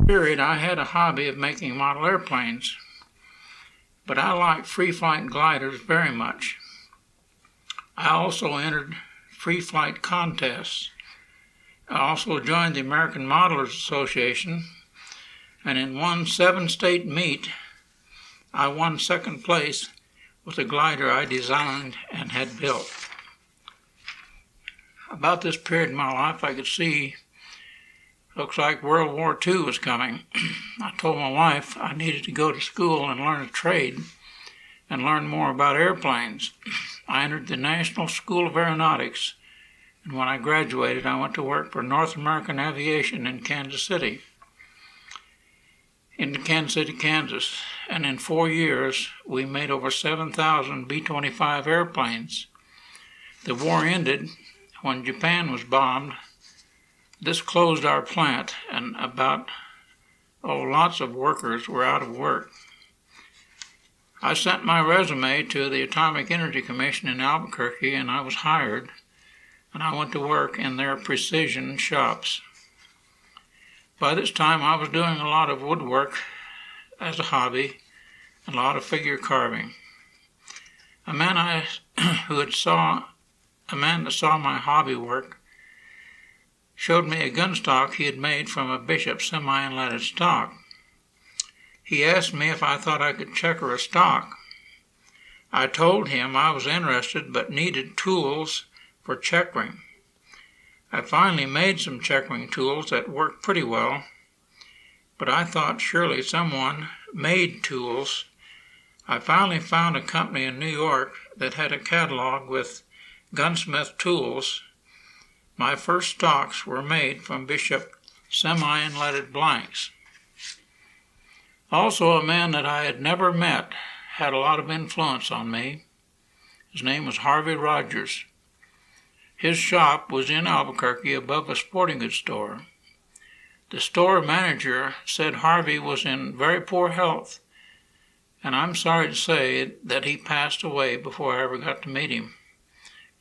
Period, I had a hobby of making model airplanes, but I like free flight gliders very much. I also entered free flight contests. I also joined the American Modelers Association, and in one 7-state meet, I won second place with a glider I designed and had built. About this period in my life, I could see looks like World War II was coming. I told my wife I needed to go to school and learn a trade and learn more about airplanes. I entered the National School of Aeronautics, and when I graduated, I went to work for North American Aviation in Kansas City, Kansas, and in 4 years, we made over 7,000 B-25 airplanes. The war ended when Japan was bombed. This closed our plant, and lots of workers were out of work. I sent my resume to the Atomic Energy Commission in Albuquerque, and I was hired, and I went to work in their precision shops. By this time, I was doing a lot of woodwork as a hobby, and a lot of figure carving. A man that saw my hobby work showed me a gun stock he had made from a Bishop semi-inletted stock. He asked me if I thought I could checker a stock. I told him I was interested but needed tools for checkering. I finally made some checkering tools that worked pretty well, but I thought surely someone made tools. I finally found a company in New York that had a catalog with gunsmith tools. My first stocks were made from Bishop semi-inletted blanks. Also, a man that I had never met had a lot of influence on me. His name was Harvey Rogers. His shop was in Albuquerque above a sporting goods store. The store manager said Harvey was in very poor health, and I'm sorry to say that he passed away before I ever got to meet him.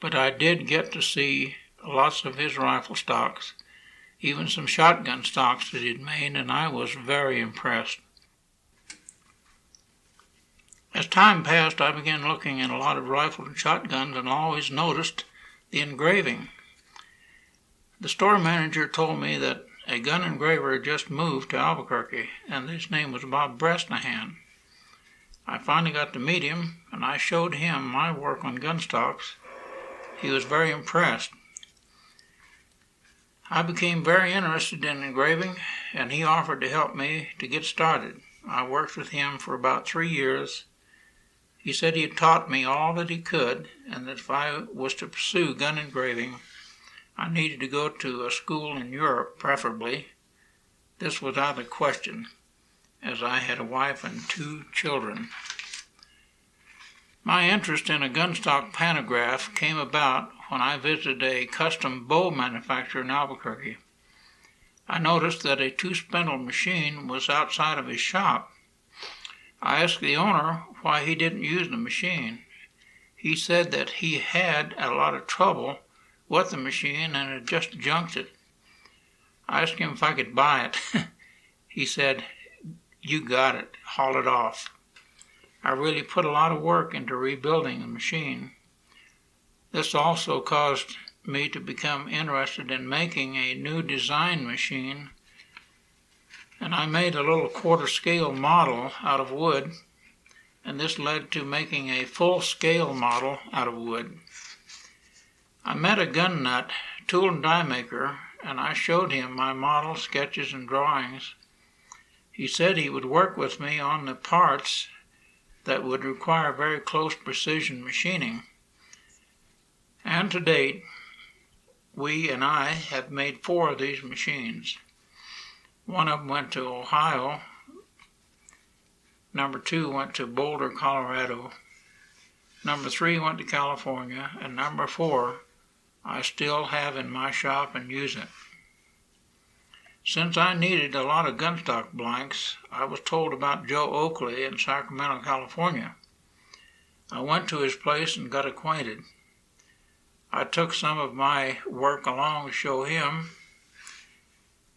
But I did get to see lots of his rifle stocks, even some shotgun stocks that he'd made, and I was very impressed. As time passed, I began looking at a lot of rifles and shotguns and always noticed the engraving. The store manager told me that a gun engraver had just moved to Albuquerque, and his name was Bob Bresnahan. I finally got to meet him, and I showed him my work on gun stocks. He was very impressed. I became very interested in engraving, and he offered to help me to get started. I worked with him for about 3 years. He said he had taught me all that he could, and that if I was to pursue gun engraving, I needed to go to a school in Europe, preferably. This was out of the question, as I had a wife and 2 children. My interest in a gunstock pantograph came about when I visited a custom bow manufacturer in Albuquerque. I noticed that a 2-spindle machine was outside of his shop. I asked the owner why he didn't use the machine. He said that he had a lot of trouble with the machine and had just junked it. I asked him if I could buy it. He said, "You got it, haul it off." I really put a lot of work into rebuilding the machine. This also caused me to become interested in making a new design machine, and I made a little quarter-scale model out of wood, and this led to making a full-scale model out of wood. I met a gun nut, tool and die maker, and I showed him my model, sketches, and drawings. He said he would work with me on the parts that would require very close precision machining. And to date, we and I have made 4 of these machines. One of them went to Ohio, number 2 went to Boulder, Colorado, number 3 went to California, and number 4 I still have in my shop and use it. Since I needed a lot of gunstock blanks, I was told about Joe Oakley in Sacramento, California. I went to his place and got acquainted. I took some of my work along to show him,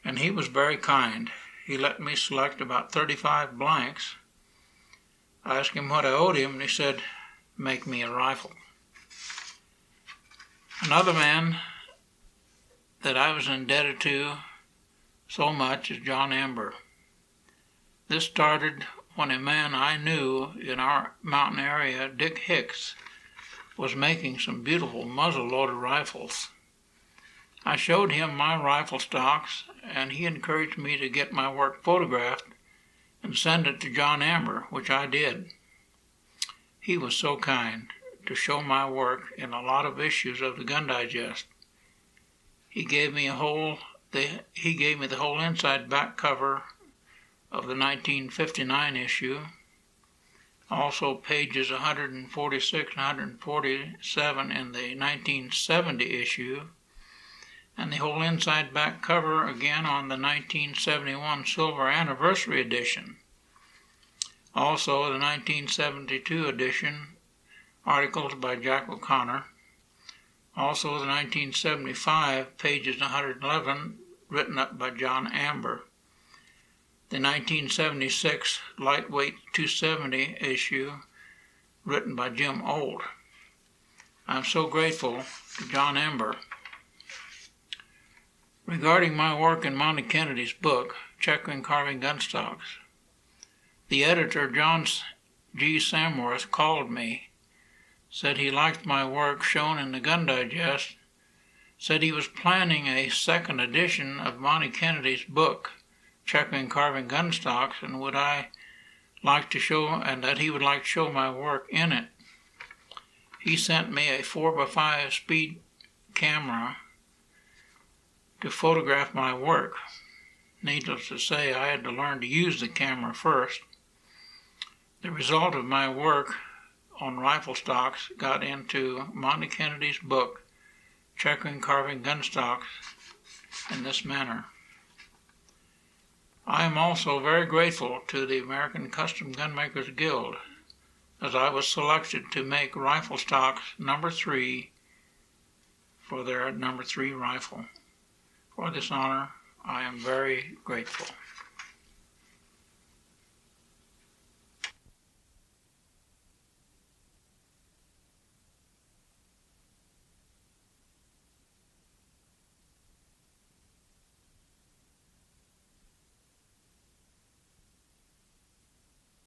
and he was very kind. he let me select about 35 blanks. I asked him what I owed him, and he said, "Make me a rifle." Another man that I was indebted to so much is John Amber. This started when a man I knew in our mountain area, Dick Hicks, was making some beautiful muzzle-loaded rifles. I showed him my rifle stocks, and he encouraged me to get my work photographed and send it to John Amber, which I did. He was so kind to show my work in a lot of issues of the Gun Digest. He gave me the whole inside back cover of the 1959 issue, also pages 146 and 147 in the 1970 issue, and the whole inside back cover again on the 1971 Silver Anniversary edition. Also the 1972 edition, articles by Jack O'Connor. Also the 1975, pages 111, written up by John Amber. The 1976 Lightweight 270 issue, written by Jim Old. I'm so grateful to John Amber. Regarding my work in Monty Kennedy's book, Checkering Carving Gunstocks, the editor, John G. Samworth, called me, said he liked my work shown in the Gun Digest, said he was planning a second edition of Monty Kennedy's book, Checkering Carving Gunstocks, and that he would like to show my work in it. He sent me a 4x5 speed camera to photograph my work. Needless to say, I had to learn to use the camera first. The result of my work on rifle stocks got into Monty Kennedy's book, Checkering Carving Gunstocks, in this manner. I am also very grateful to the American Custom Gunmakers Guild, as I was selected to make rifle stocks number 3 for their number 3 rifle. For this honor, I am very grateful.